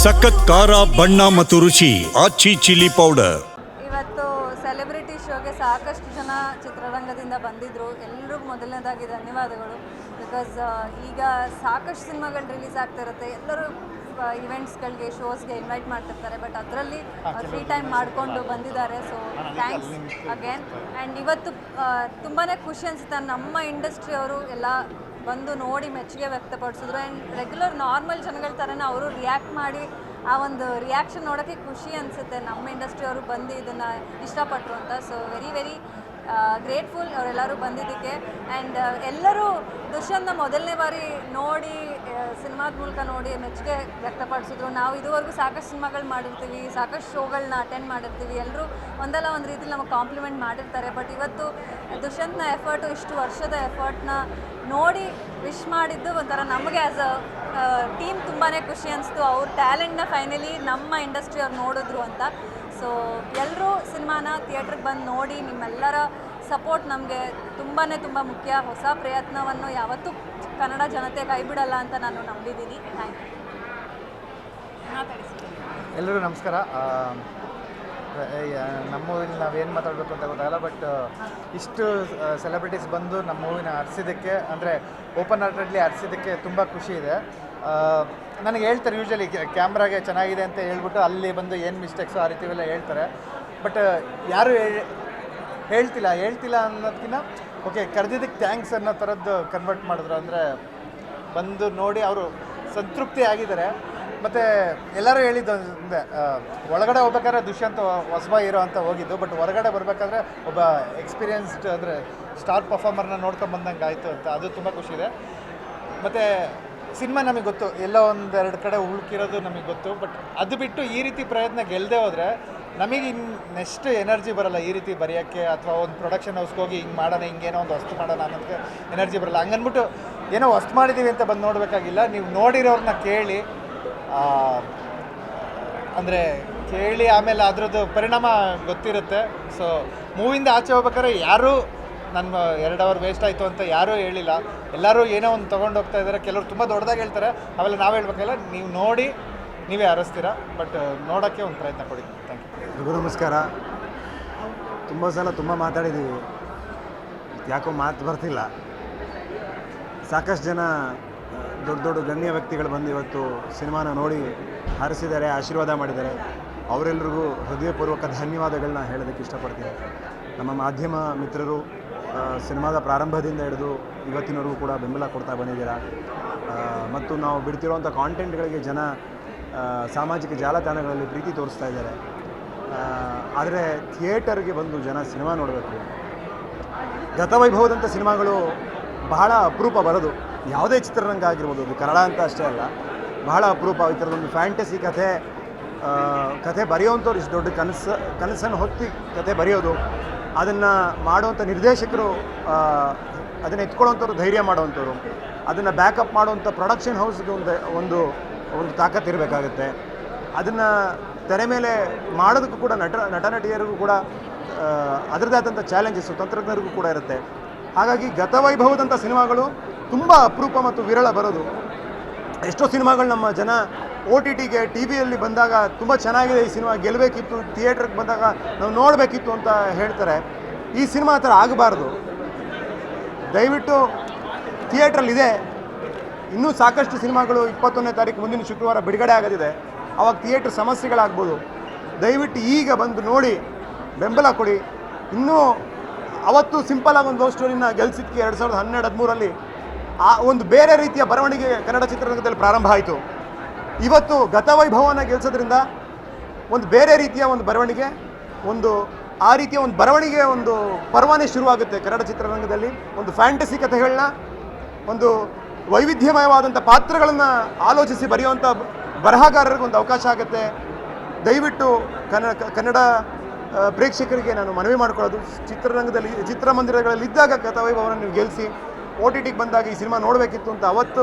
ಸಖತ್ ಖಾರ ಬಣ್ಣ ಮತ್ತು ರುಚಿ ಆಚಿ ಚಿಲ್ಲಿ ಪೌಡರ್. ಇವತ್ತು ಸೆಲೆಬ್ರಿಟಿ ಶೋಗೆ ಸಾಕಷ್ಟು ಜನ ಚಿತ್ರರಂಗದಿಂದ ಬಂದಿದ್ದರು. ಎಲ್ಲರಿಗೂ ಮೊದಲನೇದಾಗಿ ಧನ್ಯವಾದಗಳು. ಬಿಕಾಸ್ ಈಗ ಸಾಕಷ್ಟು ಸಿನಿಮಾಗಳು ರಿಲೀಸ್ ಆಗ್ತಾ ಇರುತ್ತೆ. ಎಲ್ಲರೂ ಇವೆಂಟ್ಸ್ಗಳಿಗೆ ಶೋಸ್ಗೆ ಇನ್ವೈಟ್ ಮಾಡ್ತಿರ್ತಾರೆ. ಬಟ್ ಅದರಲ್ಲಿ ಫ್ರೀ ಟೈಮ್ ಮಾಡಿಕೊಂಡು ಬಂದಿದ್ದಾರೆ. So thanks again. ಆ್ಯಂಡ್ ಇವತ್ತು ತುಂಬಾ ಖುಷಿ ಅನಿಸುತ್ತೆ. ನಮ್ಮ ಇಂಡಸ್ಟ್ರಿಯವರು ಎಲ್ಲ ಬಂದು ನೋಡಿ ಮೆಚ್ಚುಗೆ ವ್ಯಕ್ತಪಡಿಸಿದ್ರು. ಆ್ಯಂಡ್ ರೆಗ್ಯುಲರ್ ನಾರ್ಮಲ್ ಜನಗಳ ಥರನೇ ಅವರು ರಿಯಾಕ್ಟ್ ಮಾಡಿ ಆ ಒಂದು ರಿಯಾಕ್ಷನ್ ನೋಡೋಕ್ಕೆ ಖುಷಿ ಅನಿಸುತ್ತೆ. ನಮ್ಮ ಇಂಡಸ್ಟ್ರಿಯವರು ಬಂದು ಇದನ್ನು ಇಷ್ಟಪಟ್ಟರು ಅಂತ. ಸೊ ವೆರಿ ಗ್ರೇಟ್ಫುಲ್ ಅವರೆಲ್ಲರೂ ಬಂದಿದ್ದಕ್ಕೆ. ಆ್ಯಂಡ್ ಎಲ್ಲರೂ ದುಷ್ಯಂತ್ನ ಮೊದಲನೇ ಬಾರಿ ನೋಡಿ ಸಿನಿಮಾದ ಮೂಲಕ ನೋಡಿ ಮೆಚ್ಚುಗೆ ವ್ಯಕ್ತಪಡಿಸಿದ್ರು. ನಾವು ಇದುವರೆಗೂ ಸಾಕಷ್ಟು ಸಿನಿಮಾಗಳು ಮಾಡಿರ್ತೀವಿ, ಸಾಕಷ್ಟು ಶೋಗಳನ್ನ ಅಟೆಂಡ್ ಮಾಡಿರ್ತೀವಿ. ಎಲ್ಲರೂ ಒಂದಲ್ಲ ಒಂದು ರೀತಿಲಿ ನಮಗೆ ಕಾಂಪ್ಲಿಮೆಂಟ್ ಮಾಡಿರ್ತಾರೆ. ಬಟ್ ಇವತ್ತು ದುಷ್ಯಂತ್ನ ಎಫರ್ಟು, ಇಷ್ಟು ವರ್ಷದ ಎಫರ್ಟ್ನ ನೋಡಿ ವಿಶ್ ಮಾಡಿದ್ದು ಒಂಥರ ನಮಗೆ ಆ್ಯಸ್ ಅ ಟೀಮ್ ತುಂಬಾ ಖುಷಿ ಅನಿಸ್ತು. ಅವ್ರ ಟ್ಯಾಲೆಂಟ್ನ ಫೈನಲಿ ನಮ್ಮ ಇಂಡಸ್ಟ್ರಿಯವ್ರು ನೋಡಿದ್ರು ಅಂತ. ಸೊ ಎಲ್ಲರೂ ಸಿನಿಮಾನ ಥಿಯೇಟ್ರಿಗೆ ಬಂದು ನೋಡಿ ನಿಮ್ಮೆಲ್ಲರ ಸಪೋರ್ಟ್ ನಮಗೆ ತುಂಬ ಮುಖ್ಯ. ಹೊಸ ಪ್ರಯತ್ನವನ್ನು ಯಾವತ್ತೂ ಕನ್ನಡ ಜನತೆ ಕೈ ಬಿಡಲ್ಲ ಅಂತ ನಾನು ನಂಬಿದ್ದೀನಿ. Thank you. ಎಲ್ಲರಿಗೂ ನಮಸ್ಕಾರ. ನಮ್ಮ ಮೂವಿಲಿ ನಾವೇನು ಮಾತಾಡಬೇಕು ಅಂತ ಗೊತ್ತಾಗಲ್ಲ. ಬಟ್ ಇಷ್ಟು ಸೆಲೆಬ್ರಿಟೀಸ್ ಬಂದು ನಮ್ಮ ಮೂವಿನ ಹರಿಸಿದ್ದಕ್ಕೆ, ಅಂದರೆ ಓಪನ್ ಹಾರ್ಟೆಡ್ಲಿ ಹರಿಸಿದ್ದಕ್ಕೆ ತುಂಬ ಖುಷಿ ಇದೆ. ನನಗೆ ಹೇಳ್ತಾರೆ ಯೂಶ್ವಲಿ ಕ್ಯಾಮ್ರಾಗೆ ಚೆನ್ನಾಗಿದೆ ಅಂತ ಹೇಳ್ಬಿಟ್ಟು ಅಲ್ಲಿ ಬಂದು ಏನು ಮಿಸ್ಟೇಕ್ಸು ಆ ರೀತಿವೆಲ್ಲ ಹೇಳ್ತಾರೆ. ಬಟ್ ಯಾರೂ ಹೇಳ್ತಿಲ್ಲ ಅನ್ನೋದಕ್ಕಿಂತ ಓಕೆ ಕರೆದಿದ್ದಕ್ಕೆ ಥ್ಯಾಂಕ್ಸ್ ಅನ್ನೋ ಥರದ್ದು ಕನ್ವರ್ಟ್ ಮಾಡಿದ್ರು. ಅಂದರೆ ಬಂದು ನೋಡಿ ಅವರು ಸಂತೃಪ್ತಿ ಆಗಿದ್ದಾರೆ. ಮತ್ತು ಎಲ್ಲರೂ ಹೇಳಿದ್ದು ಅಂದರೆ ಒಳಗಡೆ ಹೋಗ್ಬೇಕಾದ್ರೆ ದುಷ್ಯಂತ್ ಹೊಸಬ ಹೀರೋ ಅಂತ ಹೋಗಿದ್ದು. ಬಟ್ ಹೊರಗಡೆ ಬರಬೇಕಾದ್ರೆ ಒಬ್ಬ ಎಕ್ಸ್ಪೀರಿಯನ್ಸ್ಡ್ ಅಂದರೆ ಸ್ಟಾರ್ ಪರ್ಫಾರ್ಮರ್ನ ನೋಡ್ಕೊಂಡು ಬಂದಂಗೆ ಆಯಿತು ಅಂತ. ಅದು ತುಂಬ ಖುಷಿ ಇದೆ. ಮತ್ತು ಸಿನಿಮಾ ನಮಗೆ ಗೊತ್ತು, ಎಲ್ಲೋ ಒಂದೆರಡು ಕಡೆ ಉಳ್ಕಿರೋದು ನಮಗೆ ಗೊತ್ತು. ಬಟ್ ಅದು ಬಿಟ್ಟು ಈ ರೀತಿ ಪ್ರಯತ್ನ ಗೆಲ್ಲದೆ ಹೋದರೆ ನಮಗೆ ನೆಕ್ಸ್ಟ್ ಎನರ್ಜಿ ಬರೋಲ್ಲ ಈ ರೀತಿ ಬರೆಯೋಕ್ಕೆ. ಅಥವಾ ಒಂದು ಪ್ರೊಡಕ್ಷನ್ ಹೌಸ್ಗೆ ಹೋಗಿ ಹಿಂಗೆ ಮಾಡೋಣ, ಹಿಂಗೇನೋ ಒಂದು ವಸ್ತು ಮಾಡೋಣ ಅನ್ನೋದಕ್ಕೆ ಎನರ್ಜಿ ಬರೋಲ್ಲ. ಹಂಗನ್ಬಿಟ್ಟು ಏನೋ ವಸ್ತು ಮಾಡಿದ್ದೀವಿ ಅಂತ ಬಂದು ನೋಡಬೇಕಾಗಿಲ್ಲ. ನೀವು ನೋಡಿರೋರನ್ನ ಕೇಳಿ, ಅಂದರೆ ಕೇಳಿ ಆಮೇಲೆ ಅದರದ್ದು ಪರಿಣಾಮ ಗೊತ್ತಿರುತ್ತೆ. ಸೊ ಮೂವಿಂದ ಆಚೆ ಹೋಗ್ಬೇಕಾದ್ರೆ ಯಾರೂ ನನ್ನ 2 ಅವರ್ ವೇಸ್ಟ್ ಆಯಿತು ಅಂತ ಯಾರೂ ಹೇಳಿಲ್ಲ. ಎಲ್ಲರೂ ಏನೋ ಒಂದು ತೊಗೊಂಡು ಹೋಗ್ತಾ ಇದ್ದಾರೆ. ಕೆಲವರು ತುಂಬ ದೊಡ್ಡದಾಗಿ ಹೇಳ್ತಾರೆ, ಅವೆಲ್ಲ ನಾವು ಹೇಳ್ಬೇಕಲ್ಲ. ನೀವು ನೋಡಿ ನೀವೇ ಹರಿಸ್ತೀರಾ. ಬಟ್ ನೋಡೋಕ್ಕೆ ಒಂದು ಪ್ರಯತ್ನ ಕೊಡಿ. Thank you. ಎಲ್ರಿಗೂ ನಮಸ್ಕಾರ. ತುಂಬ ಸಲ ತುಂಬ ಮಾತಾಡಿದ್ದೀವಿ, ಯಾಕೋ ಮಾತು ಬರ್ತಿಲ್ಲ. ಸಾಕಷ್ಟು ಜನ ದೊಡ್ಡ ಗಣ್ಯ ವ್ಯಕ್ತಿಗಳು ಬಂದು ಇವತ್ತು ಸಿನಿಮಾನ ನೋಡಿ ಹರಿಸಿದ್ದಾರೆ, ಆಶೀರ್ವಾದ ಮಾಡಿದ್ದಾರೆ. ಅವರೆಲ್ಲರಿಗೂ ಹೃದಯಪೂರ್ವಕ ಧನ್ಯವಾದಗಳನ್ನ ಹೇಳೋದಕ್ಕೆ ಇಷ್ಟಪಡ್ತೀನಿ. ನಮ್ಮ ಮಾಧ್ಯಮ ಮಿತ್ರರು ಸಿನಿಮಾದ ಪ್ರಾರಂಭದಿಂದ ಹಿಡಿದು ಇವತ್ತಿನವರೆಗೂ ಕೂಡ ಬೆಂಬಲ ಕೊಡ್ತಾ ಬಂದಿದ್ದೀರಾ. ಮತ್ತು ನಾವು ಬಿಡ್ತಿರೋಂಥ ಕಾಂಟೆಂಟ್ಗಳಿಗೆ ಜನ ಸಾಮಾಜಿಕ ಜಾಲತಾಣಗಳಲ್ಲಿ ಪ್ರೀತಿ ತೋರಿಸ್ತಾ ಇದ್ದಾರೆ. ಆದರೆ ಥಿಯೇಟರ್ಗೆ ಬಂದು ಜನ ಸಿನಿಮಾ ನೋಡಬೇಕು. ಗತವೈಭವದಂಥ ಸಿನಿಮಾಗಳು ಬಹಳ ಅಪರೂಪ ಬರೋದು. ಯಾವುದೇ ಚಿತ್ರರಂಗ ಆಗಿರ್ಬೋದು, ಅದು ಕನ್ನಡ ಅಂತ ಅಷ್ಟೇ ಅಲ್ಲ, ಬಹಳ ಅಪರೂಪ. ಈ ಥರದೊಂದು ಫ್ಯಾಂಟಸಿ ಕಥೆ ಬರೆಯೋವಂಥವ್ರು, ಇಷ್ಟು ದೊಡ್ಡ ಕನಸನ್ನು ಹೊತ್ತಿ ಕಥೆ ಬರೆಯೋದು, ಅದನ್ನು ಮಾಡುವಂಥ ನಿರ್ದೇಶಕರು, ಅದನ್ನು ಎತ್ಕೊಳ್ಳೋವಂಥವ್ರು, ಧೈರ್ಯ ಮಾಡೋವಂಥವ್ರು, ಅದನ್ನು ಬ್ಯಾಕಪ್ ಮಾಡುವಂಥ ಪ್ರೊಡಕ್ಷನ್ ಹೌಸ್ಗೆ ಒಂದು ತಾಕತ್ತು ಇರಬೇಕಾಗುತ್ತೆ. ಅದನ್ನು ತೆರೆ ಮೇಲೆ ಮಾಡೋದಕ್ಕೂ ಕೂಡ ನಟ ನಟಿಯರಿಗೂ ಕೂಡ ಅದರದ್ದೇ ಆದಂಥ ಚಾಲೆಂಜಸ್ಸು ತಂತ್ರಜ್ಞರಿಗೂ ಕೂಡ ಇರುತ್ತೆ. ಹಾಗಾಗಿ ಗತವೈಭವದಂಥ ಸಿನಿಮಾಗಳು ತುಂಬ ಅಪರೂಪ ಮತ್ತು ವಿರಳ ಬರೋದು. ಎಷ್ಟೋ ಸಿನಿಮಾಗಳು ನಮ್ಮ ಜನ OTTಗೆ ಟಿ ವಿಯಲ್ಲಿ ಬಂದಾಗ ತುಂಬ ಚೆನ್ನಾಗಿದೆ, ಈ ಸಿನಿಮಾ ಗೆಲ್ಲಬೇಕಿತ್ತು, ಥಿಯೇಟ್ರಿಗೆ ಬಂದಾಗ ನಾವು ನೋಡಬೇಕಿತ್ತು ಅಂತ ಹೇಳ್ತಾರೆ. ಈ ಸಿನಿಮಾ ಆ ಥರ ಆಗಬಾರ್ದು. ದಯವಿಟ್ಟು ಥಿಯೇಟ್ರಲ್ಲಿದೆ, ಇನ್ನೂ ಸಾಕಷ್ಟು ಸಿನಿಮಾಗಳು 21ನೇ ತಾರೀಕು ಮುಂದಿನ ಶುಕ್ರವಾರ ಬಿಡುಗಡೆ ಆಗೋದಿದೆ. ಆವಾಗ ಥಿಯೇಟ್ರ್ ಸಮಸ್ಯೆಗಳಾಗ್ಬೋದು. ದಯವಿಟ್ಟು ಈಗ ಬಂದು ನೋಡಿ ಬೆಂಬಲ ಕೊಡಿ. ಇನ್ನೂ ಅವತ್ತು ಸಿಂಪಲಾಗಿ ಒಂದು ಲವ್ ಸ್ಟೋರಿನ ಗೆಲ್ಸಿದ್ದಕ್ಕೆ 2012-13ರಲ್ಲಿ ಆ ಒಂದು ಬೇರೆ ರೀತಿಯ ಬರವಣಿಗೆ ಕನ್ನಡ ಚಿತ್ರರಂಗದಲ್ಲಿ ಪ್ರಾರಂಭ ಆಯಿತು. ಇವತ್ತು ಗತವೈಭವನ ಗೆಲ್ಸೋದ್ರಿಂದ ಒಂದು ಬೇರೆ ರೀತಿಯ ಒಂದು ಬರವಣಿಗೆ, ಆ ರೀತಿಯ ಒಂದು ಬರವಣಿಗೆ ಒಂದು ಪರ್ವಾನೇ ಶುರುವಾಗುತ್ತೆ ಕನ್ನಡ ಚಿತ್ರರಂಗದಲ್ಲಿ. ಒಂದು ಫ್ಯಾಂಟಸಿ ಕಥೆಗಳನ್ನ, ಒಂದು ವೈವಿಧ್ಯಮಯವಾದಂಥ ಪಾತ್ರಗಳನ್ನು ಆಲೋಚಿಸಿ ಬರೆಯುವಂಥ ಬರಹಗಾರರಿಗೆ ಒಂದು ಅವಕಾಶ ಆಗುತ್ತೆ. ದಯವಿಟ್ಟು ಕನ್ನಡ ಪ್ರೇಕ್ಷಕರಿಗೆ ನಾನು ಮನವಿ ಮಾಡ್ಕೊಳ್ಳೋದು, ಚಿತ್ರಮಂದಿರಗಳಲ್ಲಿ ಇದ್ದಾಗ ಗತವೈಭವನ ನೀವು ಗೆಲ್ಲಿಸಿ, OTTಗೆ ಬಂದಾಗ ಈ ಸಿನಿಮಾ ನೋಡಬೇಕಿತ್ತು ಅಂತ ಅವತ್ತು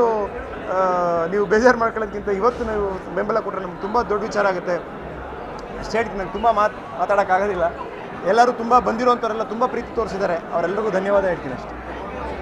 ನೀವು ಬೇಜಾರು ಮಾಡ್ಕೊಳ್ಳೋದಕ್ಕಿಂತ ಇವತ್ತು ನೀವು ಬೆಂಬಲ ಕೊಟ್ಟರೆ ನಮ್ಗೆ ತುಂಬ ದೊಡ್ಡ ವಿಚಾರ ಆಗುತ್ತೆ. ಅಷ್ಟೇ ಹೇಳ್ತೀನಿ, ನಂಗೆ ತುಂಬ ಮಾತಾಡೋಕ್ಕಾಗೋದಿಲ್ಲ. ಎಲ್ಲರೂ ತುಂಬ ಬಂದಿರೋಂಥವರೆಲ್ಲ ತುಂಬ ಪ್ರೀತಿ ತೋರಿಸಿದ್ದಾರೆ, ಅವರೆಲ್ಲರಿಗೂ ಧನ್ಯವಾದ ಹೇಳ್ತೀನಿ ಅಷ್ಟೇ.